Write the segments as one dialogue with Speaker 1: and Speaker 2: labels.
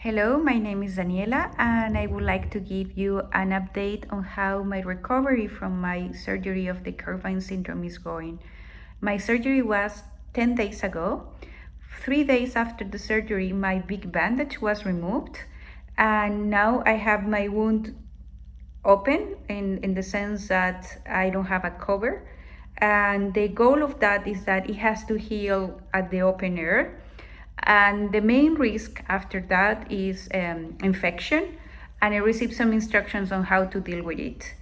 Speaker 1: Hello, my name is Daniela, and I would like to give you an update on how my recovery from my surgery of the Quervain syndrome is going. My surgery was 10 days ago. 3 days after the surgery, my big bandage was removed, and now I have my wound open in the sense that I don't have a cover. And the goal of that is that it has to heal at the open air. And the main risk after that is infection. And I received some instructions on how to deal with it.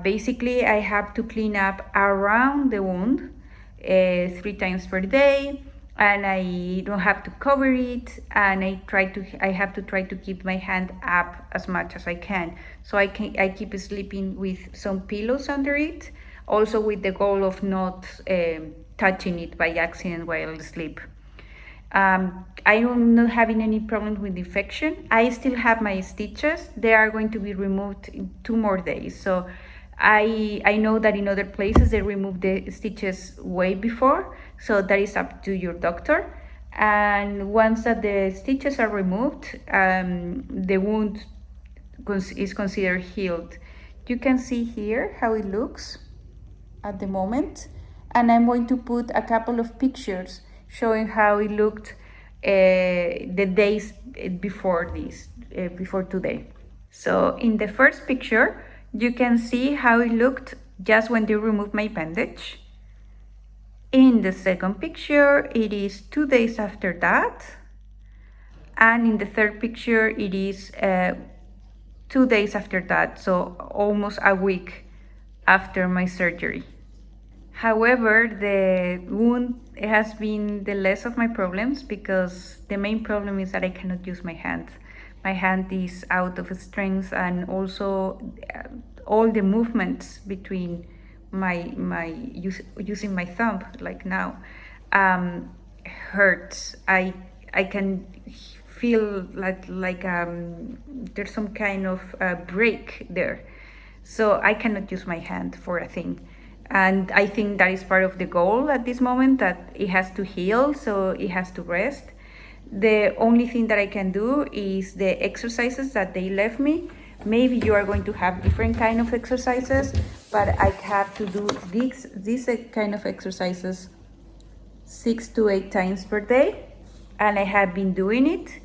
Speaker 1: Basically, I have to clean up around the wound 3 times per day, and I don't have to cover it, and I have to try to keep my hand up as much as I can. So I keep sleeping with some pillows under it, also with the goal of not touching it by accident while I sleep. I am not having any problem with infection. I still have my stitches. They are going to be removed in 2 more days. So I know that in other places they remove the stitches way before. So that is up to your doctor. And once that the stitches are removed, the wound is considered healed. You can see here how it looks at the moment, and I'm going to put a couple of pictures showing how it looked the days before today. So in the first picture, you can see how it looked just when they removed my bandage. In the second picture, it is 2 days after that. And in the third picture, it is 2 days after that, so almost a week after my surgery. However, the wound has been the less of my problems because the main problem is that I cannot use my hand. My hand is out of strength, and also all the movements between using my thumb, like now, hurts. I can feel like there's some kind of break there, so I cannot use my hand for a thing. And I think that is part of the goal at this moment, that it has to heal, so it has to rest. The only thing that I can do is the exercises that they left me. Maybe you are going to have different kind of exercises, but I have to do these kind of exercises 6 to 8 times per day, and I have been doing it.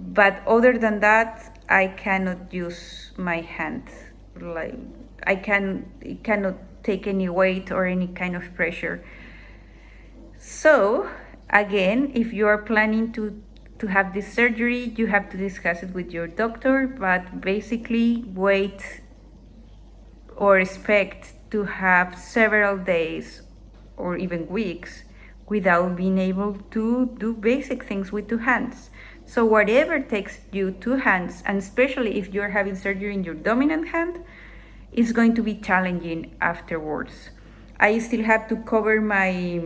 Speaker 1: But other than that, I cannot use my hand. Like it cannot take any weight or any kind of pressure. So again, if you are planning to have this surgery, you have to discuss it with your doctor, but basically wait or expect to have several days or even weeks without being able to do basic things with 2 hands. So whatever takes you 2 hands, and especially if you're having surgery in your dominant hand, is going to be challenging afterwards. I still have to cover my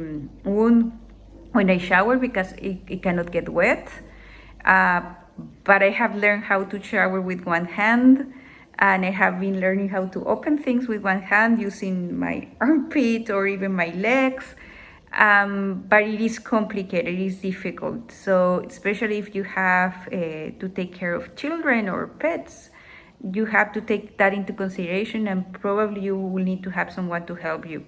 Speaker 1: wound when I shower because it cannot get wet. But I have learned how to shower with 1 hand, and I have been learning how to open things with 1 hand using my armpit or even my legs. But it is complicated, it is difficult. So especially if you have to take care of children or pets, you have to take that into consideration, and probably you will need to have someone to help you.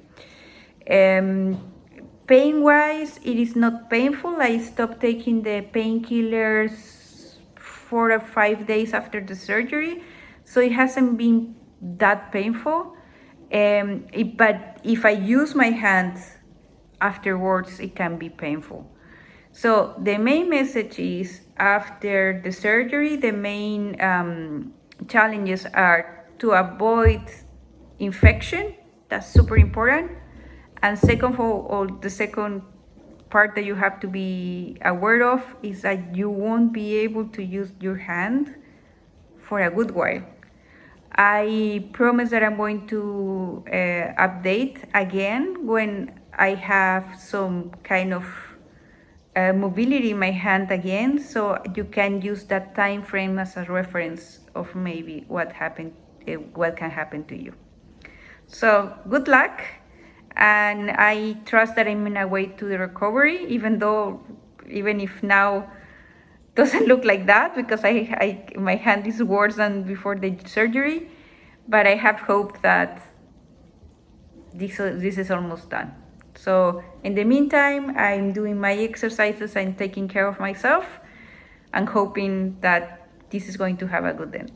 Speaker 1: Pain-wise, it is not painful. I stopped taking the painkillers 4 or 5 days after the surgery, so it hasn't been that painful. But if I use my hand afterwards, it can be painful. So the main message is, after the surgery, the main challenges are to avoid infection. That's super important. And second of all, the second part that you have to be aware of is that you won't be able to use your hand for a good while. I promise that I'm going to update again when I have some kind of mobility in my hand again, so you can use that time frame as a reference of maybe what can happen to you. So good luck, and I trust that I'm in a way to the recovery, even though even if now doesn't look like that because my hand is worse than before the surgery, but I have hope that this is almost done. So in the meantime, I'm doing my exercises and taking care of myself and hoping that this is going to have a good end.